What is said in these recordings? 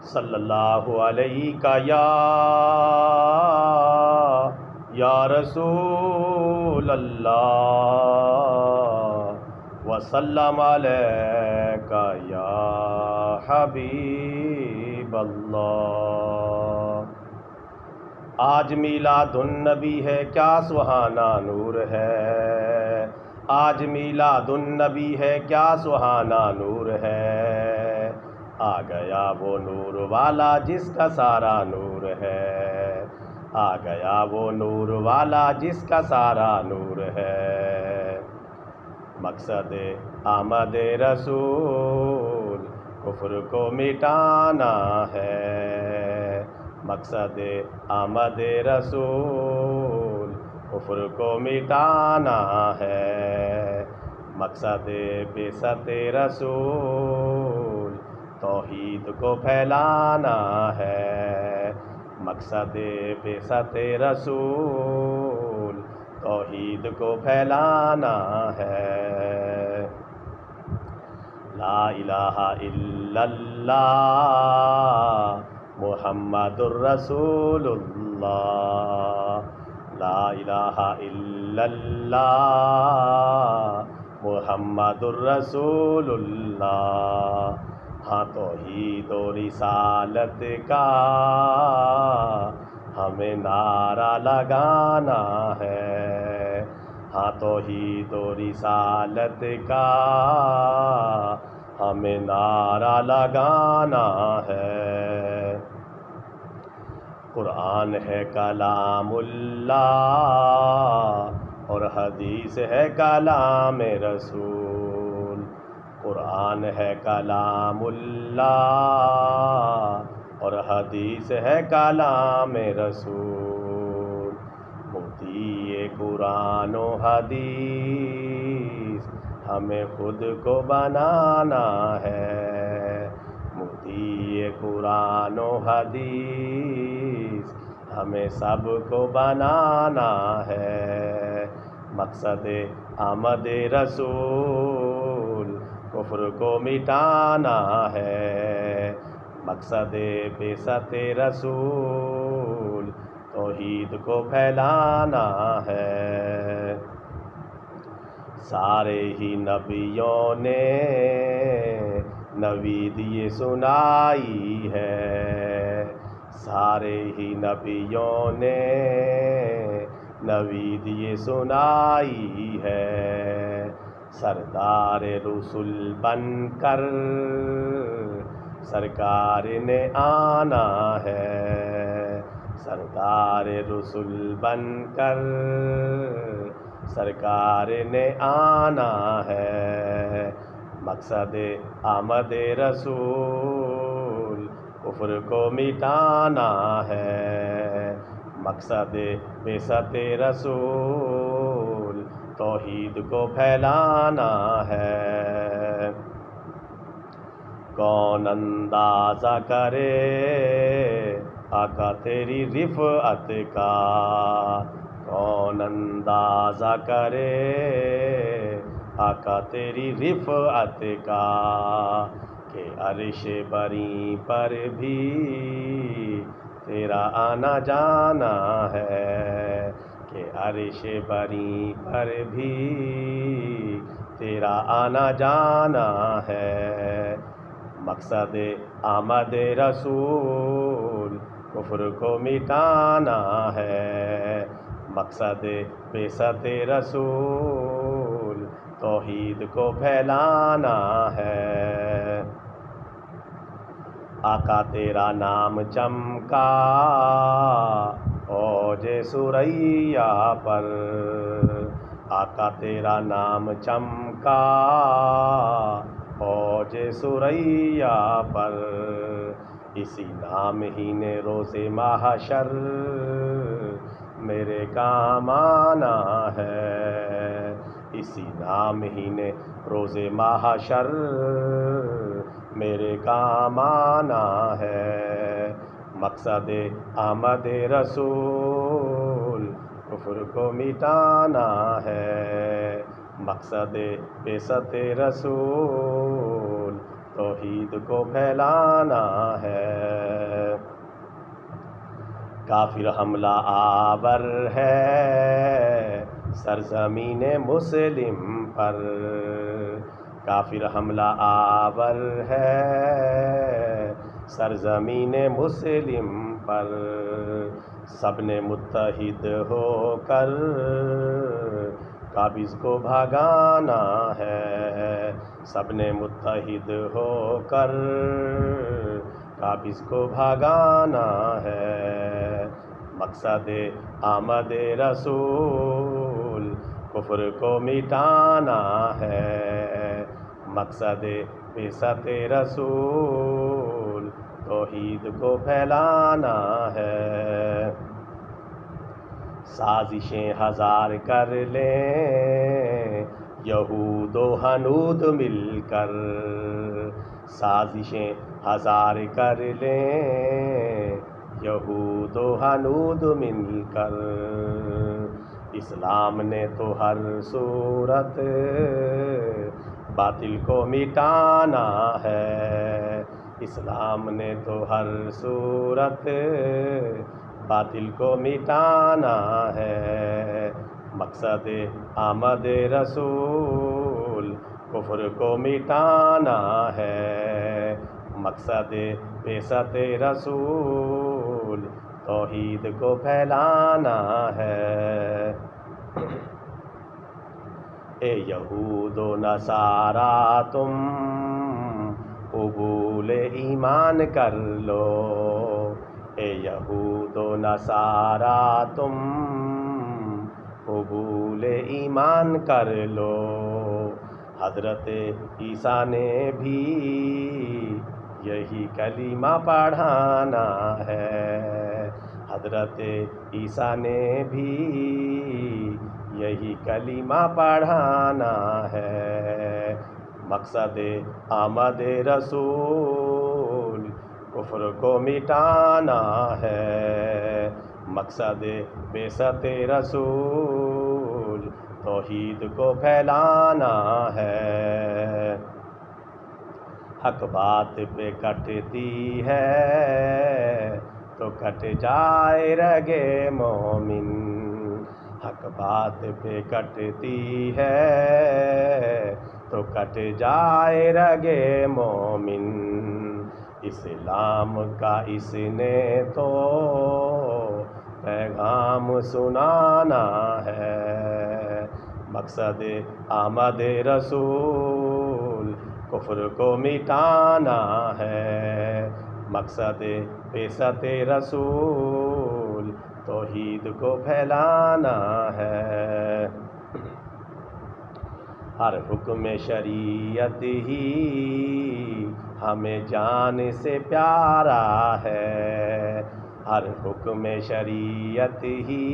صلی اللہ علیہ یا رسول اللہ وسلم علیک یا حبیب اللہ۔ آج میلاد النبی ہے، کیا سہانا نور ہے، آج میلاد النبی ہے، کیا سہانا نور ہے، آ گیا وہ نور والا جس کا سارا نور ہے، آ گیا وہ نور والا جس کا سارا نور ہے۔ مقصد آمد رسول کفر کو مٹانا ہے، مقصد آمد رسول کفر کو مٹانا ہے، مقصد بعثت رسول توحید کو پھیلانا ہے، مقصد بعثت رسول توحید کو پھیلانا ہے۔ لا الہ الا اللہ محمد الرسول اللہ، لا الہ الا اللہ محمد الرسول اللہ۔ ہاں توحید و رسالت کا ہمیں نعرہ لگانا ہے، ہاں توحید و رسالت کا ہمیں نعرہ لگانا ہے۔ قرآن ہے کلام اللہ اور حدیث ہے کلام رسول، قرآن ہے کلام اللہ اور حدیث ہے کلام رسول۔ مفتی قرآن و حدیث ہمیں خود کو بنانا ہے، مفتی قرآن و حدیث ہمیں سب کو بنانا ہے، مقصد آمد رسول کفر کو مٹانا ہے، مقصد بعثت رسول توحید کو پھیلانا ہے۔ سارے ہی نبیوں نے نوید یہ سنائی ہے، سارے ہی نبیوں نے نوید یہ سنائی ہے، سردار رسول بن کر سرکار نے آنا ہے، سردار رسول بن کر سرکار نے آنا ہے، مقصد آمد رسول کفر کو مٹانا ہے، مقصد بعثت رسول توحید کو پھیلانا ہے۔ کون اندازہ کرے آقا تیری رفعت کا، کون اندازہ کرے آقا تیری رفعت کا، کہ عرش بری پر بھی تیرا آنا جانا ہے، کہ عرش بری پر بھی تیرا آنا جانا ہے، مقصد آمد رسول کفر کو مٹانا ہے، مقصد بعثت رسول توحید کو پھیلانا ہے۔ آقا تیرا نام چمکا اوج ثریا پر، آقا تیرا نام چمکا اوج ثریا پر، اسی نام ہی نے روز محشر میرے کام آنا ہے، اسی نام ہی نے روز محشر میرے کام آنا ہے، مقصد آمد رسول کفر کو مٹانا ہے، مقصد بعثت رسول توحید کو پھیلانا ہے۔ کافر حملہ آور ہے سرزمین مسلم پر، کافر حملہ آور ہے سرزمین مسلم پر، سب نے متحد ہو کر قابض کو بھگانا ہے، سب نے متحد ہو کر قابض کو بھگانا ہے، مقصد آمد رسول کفر کو مٹانا ہے، مقصد بعثت رسول توحید کو پھیلانا ہے، سازشیں ہزار کر لیں یہود و ہنود مل کر، سازشیں ہزار کر لیں یہود و ہنود مل کر، اسلام نے تو ہر صورت باطل کو مٹانا ہے، اسلام نے تو ہر صورت باطل کو مٹانا ہے، مقصد آمد رسول کفر کو مٹانا ہے، مقصد بعثت رسول توحید کو پھیلانا ہے، اے یہود و نصارا تم قبول ایمان کر لو، اے یہود و نصارا تم قبول ایمان کر لو، حضرت عیسیٰ نے بھی یہی کلمہ پڑھانا ہے، حضرت عیسیٰ نے بھی یہی کلمہ پڑھانا ہے، مقصد آمد رسول کفر کو مٹانا ہے، مقصد بعثت رسول توحید کو پھیلانا ہے، حق بات پہ کٹتی ہے تو کٹ جائے رگے مومن، حق بات پہ کٹتی ہے تو کٹ جائے رگے مومن، اسلام کا اس نے تو پیغام سنانا ہے، مقصد آمد رسول کفر کو مٹانا ہے، مقصد بعثت رسول توحید کو پھیلانا ہے، ہر حکم شریعت ہی ہمیں جان سے پیارا ہے، ہر حکم شریعت ہی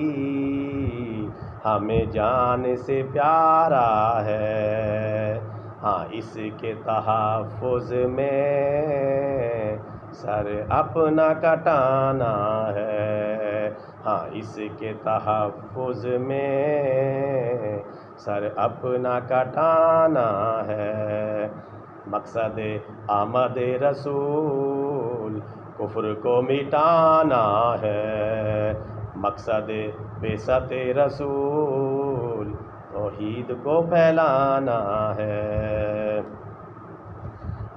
ہمیں جان سے پیارا ہے، ہاں اس کے تحفظ میں سر اپنا کٹانا ہے، ہاں اس کے تحفظ میں سر اپنا کٹانا ہے، مقصد آمد رسول کفر کو مٹانا ہے، مقصد بعثت رسول توحید کو پھیلانا ہے،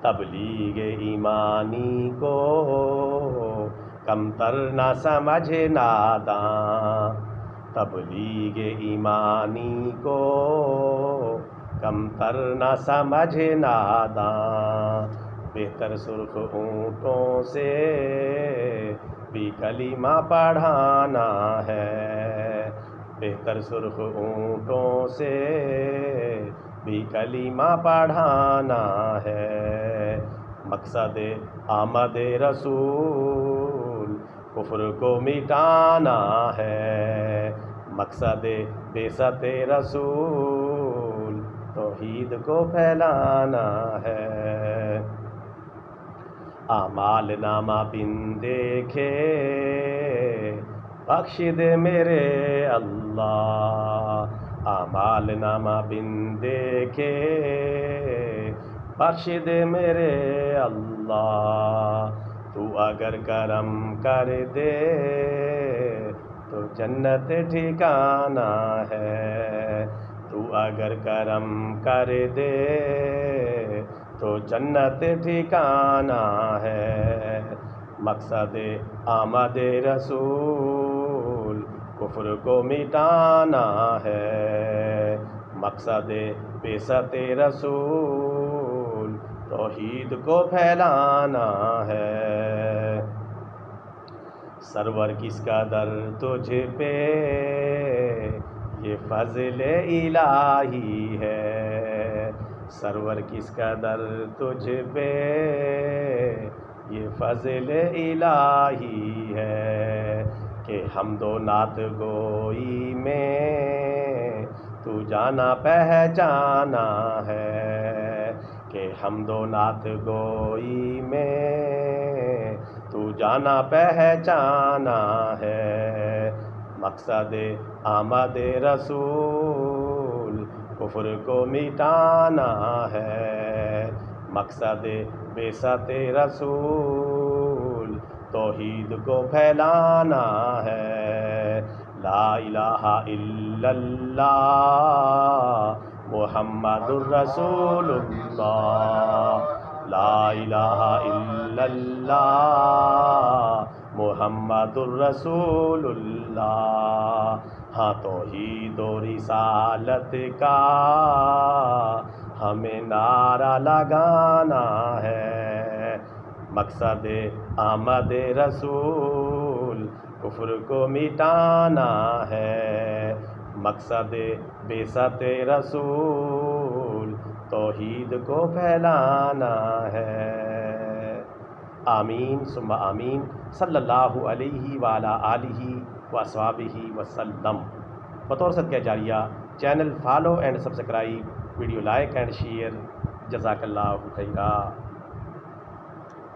تبلیغ ایمانی کو کمتر نہ سمجھ ناداں، تبلیغ ایمانی کو کمتر نہ سمجھ ناداں، بہتر سرخ اونٹوں سے بھی کلمہ پڑھانا ہے، بہتر سرخ اونٹوں سے بھی کلمہ پڑھانا ہے، مقصد آمد رسول کفر کو مٹانا ہے، مقصد بعثت رسول توحید کو پھیلانا ہے، اعمال نامہ بن دیکھے بخش دے میرے اللہ، اعمال نامہ بن دیکھے بخش دے میرے اللہ، تو اگر کرم کر دے تو جنت ٹھکانہ ہے، تو اگر کرم کر دے تو جنت ٹھکانہ ہے۔ مقصد آمد رسول کفر کو مٹانا ہے، مقصد بعثت رسول توحید کو پھیلانا ہے۔ سرور کس قدر تجھ پہ یہ فضل الہی ہے، سرور کس قدر تجھ پہ یہ فضل الہی ہے، کہ حمد و نعت گوئی میں تو جانا پہچانا ہے، کہ حمد و نعت گوئی میں تو جانا پہچانا ہے۔ مقصد آمد رسول کفر کو مٹانا ہے، مقصد بعثت رسول توحید کو پھیلانا ہے۔ لا الہ الا اللہ محمد الرسول اللہ، لا الہ الا اللہ محمد الرسول اللہ۔ ہاں توحید و رسالت کا ہمیں نعرہ لگانا ہے، مقصد آمد رسول کفر کو مٹانا ہے، مقصد بعثت رسول توحید کو پھیلانا ہے۔ آمین ثم آمین، صلی اللہ علیہ وعلی آلہ واصحابہ وسلم۔ بطور صدقہ جاریہ channel follow and subscribe, video like and share, جزاک اللہ خیرا۔